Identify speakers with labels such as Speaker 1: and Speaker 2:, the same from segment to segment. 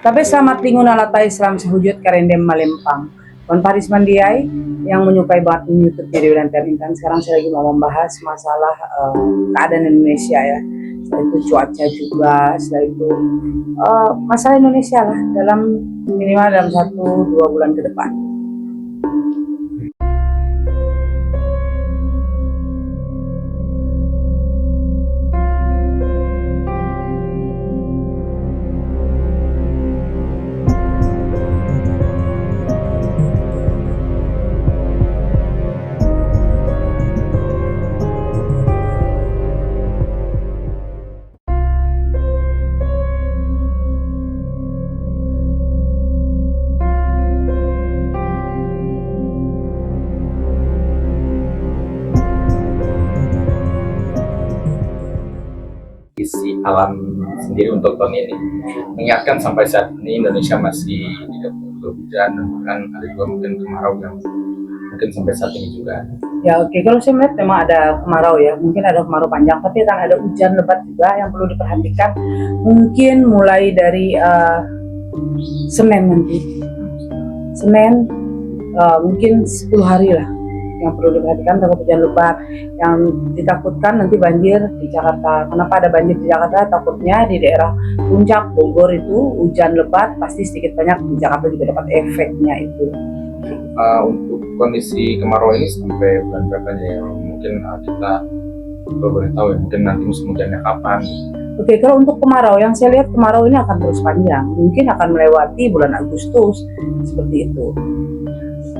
Speaker 1: Tapi selamat tinggal alatai selam sehujud karendem malempang. Kon Paris Mandiai yang menyukai banget YouTube video dan Intan. Sekarang saya lagi mau membahas masalah keadaan Indonesia ya. Setelah itu cuaca juga, setelah itu masalah Indonesia lah dalam minimal dalam 1-2 bulan ke depan.
Speaker 2: Isi alam sendiri untuk tahun ini mengingatkan sampai saat ini Indonesia masih tidak hujan dan bahkan ada juga mungkin kemarau yang mungkin sampai saat ini juga.
Speaker 1: Ya oke, kalau saya melihat memang ada kemarau ya, mungkin ada kemarau panjang, tapi akan ada hujan lebat juga yang perlu diperhatikan. Mungkin mulai dari Senin nanti, mungkin 10 hari lah yang perlu diperhatikan terhadap hujan lebat. Yang ditakutkan nanti banjir di Jakarta. Kenapa ada banjir di Jakarta? Takutnya di daerah puncak Bogor itu hujan lebat pasti sedikit banyak, di Jakarta juga dapat efeknya itu.
Speaker 2: Untuk kondisi kemarau ini sampai bulan berapa ya? Mungkin kita boleh tahu ya, mungkin nanti musim hujannya kapan?
Speaker 1: Oke, kalau untuk kemarau, yang saya lihat kemarau ini akan terus panjang, mungkin akan melewati bulan Agustus seperti itu.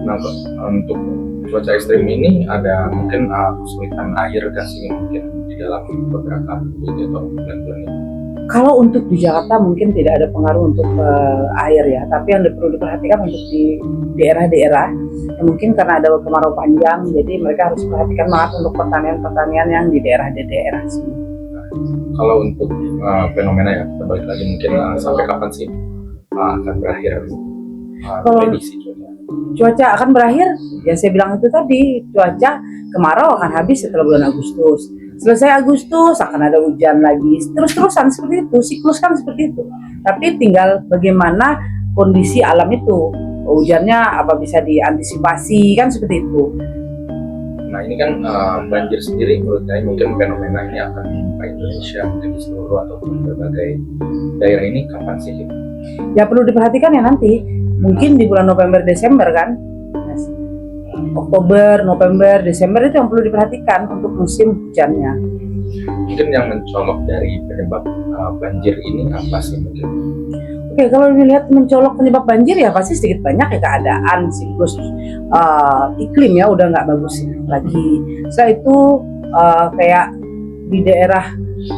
Speaker 2: Nah, untuk cuaca ekstrim ini ada mungkin kesulitan air gas ini mungkin di dalam beberapa minggu atau bulan-bulan ini.
Speaker 1: Kalau untuk di Jakarta mungkin tidak ada pengaruh untuk air ya, tapi yang perlu diperhatikan untuk di daerah-daerah yang mungkin karena ada kemarau panjang, jadi mereka harus perhatikan banget untuk pertanian yang di daerah semua.
Speaker 2: Kalau untuk fenomena ya, kita balik lagi mungkin sampai kapan sih akan berakhir prediksi
Speaker 1: cuaca akan berakhir? Ya saya bilang itu tadi, cuaca kemarau akan habis setelah bulan Agustus. Selesai Agustus akan ada hujan lagi, terus-terusan seperti itu, siklus kan seperti itu. Tapi tinggal bagaimana kondisi alam itu, hujannya apa bisa diantisipasi kan seperti itu.
Speaker 2: Nah ini kan banjir sendiri menurut saya mungkin fenomena ini akan menimpa Indonesia mungkin di seluruh ataupun berbagai daerah ini kapan sih?
Speaker 1: Ya perlu diperhatikan ya nanti, mungkin di bulan November Desember kan. Oktober, November, Desember itu yang perlu diperhatikan untuk musim hujannya.
Speaker 2: Mungkin yang mencolok dari penyebab banjir ini apa sih mungkin?
Speaker 1: Oke, kalau dilihat mencolok penyebab banjir ya pasti sedikit banyak ya keadaan siklus iklim ya udah nggak bagus lagi. Setelah itu kayak di daerah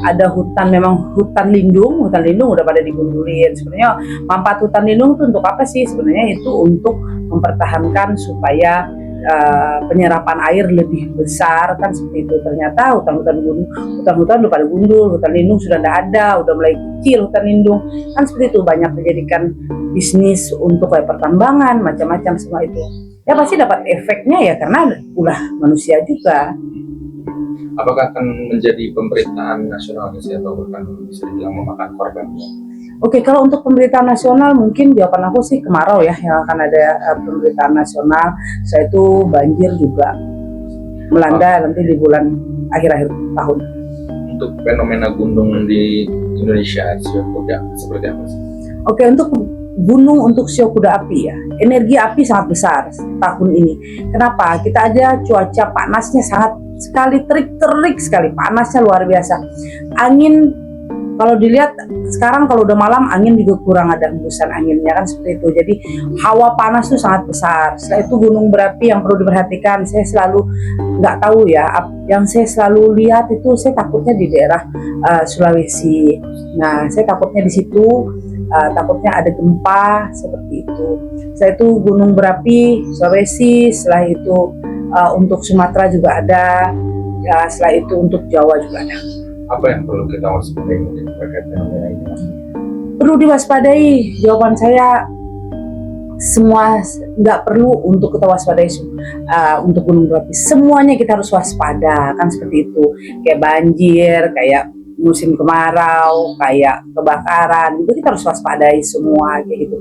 Speaker 1: ada hutan, memang hutan lindung udah pada digundulin. Sebenarnya manfaat hutan lindung itu untuk apa sih? Sebenarnya itu untuk mempertahankan supaya penyerapan air lebih besar kan seperti itu. Ternyata hutan-hutan udah pada gundul, hutan lindung sudah tidak ada, udah mulai kecil hutan lindung kan seperti itu. Banyak dijadikan bisnis untuk kayak pertambangan macam-macam semua itu. Ya pasti dapat efeknya ya karena ulah manusia juga.
Speaker 2: Apakah akan menjadi pemberitaan nasional atau bahkan bisa dibilang memakan korbannya?
Speaker 1: Oke, kalau untuk pemberitaan nasional mungkin jawaban aku sih kemarau ya yang akan ada pemberitaan nasional. Saya itu banjir juga melanda nanti di bulan akhir-akhir tahun.
Speaker 2: Untuk fenomena gunung di Indonesia seperti apa sih?
Speaker 1: Oke, untuk gunung, untuk siok kuda api ya, energi api sangat besar tahun ini. Kenapa? Kita ada cuaca panasnya sangat sekali, terik sekali, panasnya luar biasa. Angin kalau dilihat sekarang kalau udah malam angin juga kurang ada hembusan anginnya kan seperti itu. Jadi hawa panas tuh sangat besar. Setelah itu gunung berapi yang perlu diperhatikan. Saya selalu nggak tahu ya, yang saya selalu lihat itu saya takutnya di daerah Sulawesi. Nah saya takutnya di situ, takutnya ada gempa seperti itu. Setelah itu gunung berapi Sulawesi, setelah itu untuk Sumatera juga ada, ya setelah itu untuk Jawa juga ada.
Speaker 2: Apa yang perlu kita waspadai mungkin terkait fenomena ini?
Speaker 1: Perlu diwaspadai, jawaban saya semua nggak perlu untuk kita waspadai untuk gunung berapi. Semuanya kita harus waspada kan seperti itu. Kayak banjir, kayak musim kemarau, kayak kebakaran, itu kita harus waspadai semua kayak gitu.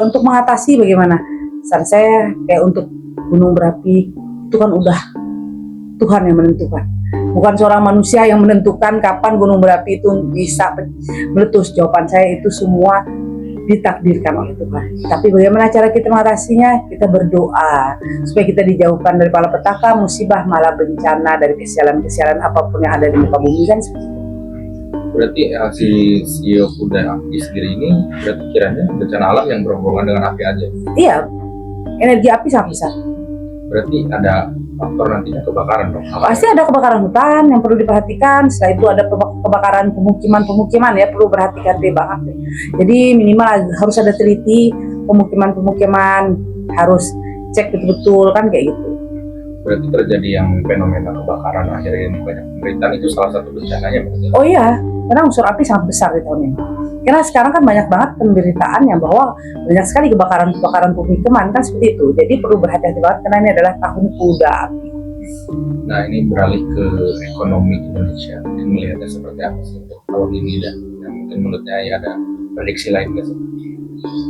Speaker 1: Untuk mengatasi bagaimana? Saran saya kayak untuk gunung berapi itu kan udah Tuhan yang menentukan, bukan seorang manusia yang menentukan kapan gunung berapi itu bisa meletus. Jawaban saya itu semua ditakdirkan oleh Tuhan. Tapi bagaimana cara kita mengatasinya? Kita berdoa supaya kita dijauhkan dari malapetaka, musibah, malah bencana, dari kesialan-kesialan apapun yang ada di muka bumi kan seperti itu.
Speaker 2: Berarti si Sio Kuda Api sendiri ini berarti kiranya bencana alam yang berhubungan dengan api aja.
Speaker 1: Iya, energi api sangat besar.
Speaker 2: Berarti ada faktor nantinya kebakaran dong.
Speaker 1: Pasti ada kebakaran hutan yang perlu diperhatikan. Setelah itu ada kebakaran pemukiman ya, perlu berhati-hati banget. Jadi minimal harus ada teliti pemukiman, harus cek betul-betul kan kayak gitu.
Speaker 2: Berarti terjadi yang fenomena kebakaran akhir ini banyak pemberitaan, itu salah satu bencananya berarti.
Speaker 1: Oh iya, karena unsur api sangat besar di tahun ini. Karena sekarang kan banyak banget pemberitaan yang bahwa banyak sekali kebakaran pemukiman kan seperti itu. Jadi perlu berhati-hati banget karena ini adalah tahun kuda api.
Speaker 2: Nah, ini beralih ke ekonomi Indonesia. Mungkin melihatnya seperti apa sih untuk tahun ini, dan mungkin menurutnya ya ada prediksi lain nggak sih?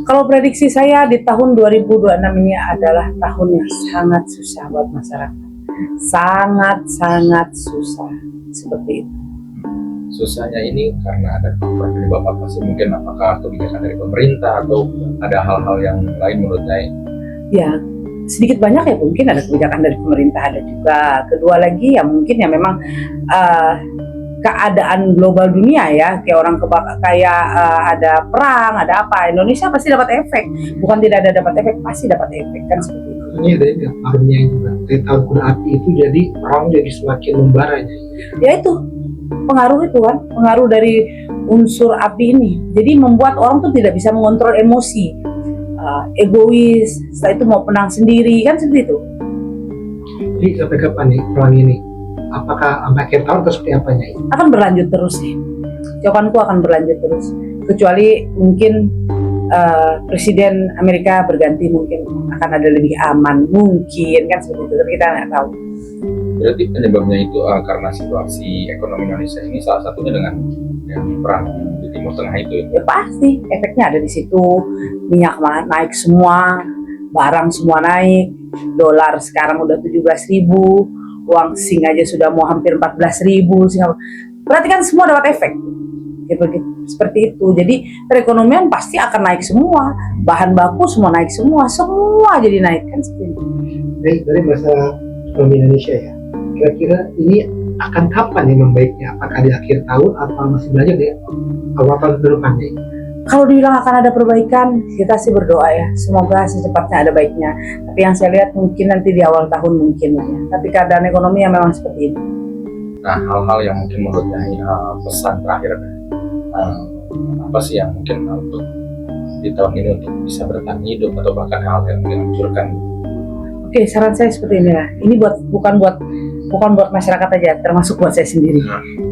Speaker 1: Kalau prediksi saya di tahun 2026 ini adalah tahun yang sangat susah buat masyarakat. Sangat susah seperti itu.
Speaker 2: Susahnya ini karena ada faktor penyebab apa sih? Mungkin apakah kebijakan dari pemerintah atau ada hal-hal yang lain menurutnya?
Speaker 1: Ya, sedikit banyak ya mungkin ada kebijakan dari pemerintah, ada juga. Kedua lagi ya mungkin ya memang keadaan global dunia ya, kayak orang kayak ada perang, ada apa, Indonesia pasti dapat efek. Bukan tidak ada dapat efek, pasti dapat efek kan seperti itu.
Speaker 3: Ini ada pengaruhnya juga. Dari tahun kuda api itu jadi orang jadi semakin membara.
Speaker 1: Ya itu pengaruh itu kan, pengaruh dari unsur api ini. Jadi membuat orang tuh tidak bisa mengontrol emosi, egois. Setelah itu mau menang sendiri kan seperti itu.
Speaker 3: Jadi sampai kapan nih perang ini? Apakah sampai akhir tahun atau seperti apanya?
Speaker 1: Akan berlanjut terus sih. Jawabanku akan berlanjut terus. Kecuali mungkin Presiden Amerika berganti, mungkin akan ada lebih aman, mungkin kan seperti itu. Tapi kita nggak tahu.
Speaker 2: Berarti penyebabnya itu karena situasi ekonomi Indonesia ini salah satunya dengan yang perang di Timur Tengah itu.
Speaker 1: Ya pasti efeknya ada di situ. Minyak naik semua, barang semua naik, dolar sekarang udah 17.000, uang Sing aja sudah mau hampir 14.000. Berarti kan semua dapat efek. Seperti itu. Jadi perekonomian pasti akan naik semua, bahan baku semua naik semua jadi naik kan seperti itu.
Speaker 3: Dari masa ekonomi Indonesia ya, kira-kira ini akan kapan yang membaiknya? Apakah di akhir tahun atau masih banyak deh awal tahun depan nih?
Speaker 1: Kalau dibilang akan ada perbaikan, kita sih berdoa ya, semoga secepatnya ada baiknya. Tapi yang saya lihat mungkin nanti di awal tahun mungkin lah ya. Tapi keadaan ekonomi yang memang seperti ini.
Speaker 2: Nah, hal-hal yang mungkin menurutnya pesan terakhir, apa sih yang mungkin untuk di tahun ini untuk bisa bertahan hidup atau bahkan hal yang dihancurkan?
Speaker 1: Oke, saran saya seperti ini lah. Ini bukan buat masyarakat aja, termasuk buat saya sendiri.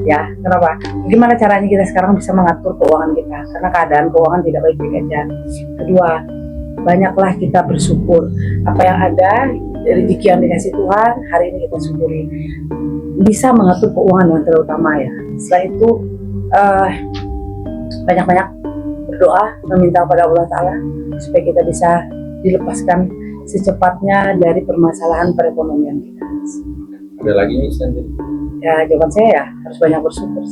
Speaker 1: Ya, kenapa? Bagaimana caranya kita sekarang bisa mengatur keuangan kita? Karena keadaan keuangan tidak baik-baik aja. Kedua, banyaklah kita bersyukur. Apa yang ada, rezeki yang dikasih Tuhan, hari ini kita syukuri. Bisa mengatur keuangan yang terutama ya. Setelah itu, banyak-banyak berdoa, meminta kepada Allah Ta'ala supaya kita bisa dilepaskan secepatnya dari permasalahan perekonomian kita.
Speaker 2: Ada lagi nih sendiri?
Speaker 1: Ya, jawaban saya ya harus banyak bersyukur.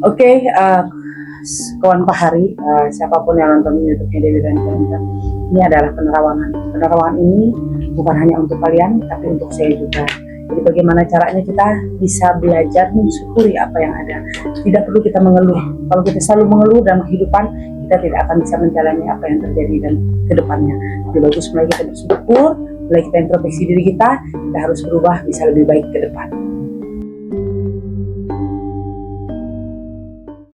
Speaker 1: Oke, kawan Pak Hari, siapapun yang nonton YouTube-nya Dewi dan Kanita, ini adalah penerawangan. Penerawangan ini bukan hanya untuk kalian, tapi untuk saya juga. Jadi bagaimana caranya kita bisa belajar mensyukuri apa yang ada. Tidak perlu kita mengeluh. Kalau kita selalu mengeluh dalam kehidupan, kita tidak akan bisa menjalani apa yang terjadi dan ke depannya. Lebih bagus mulai kita bersyukur, mulai kita introspeksi diri kita harus berubah bisa lebih baik ke depan.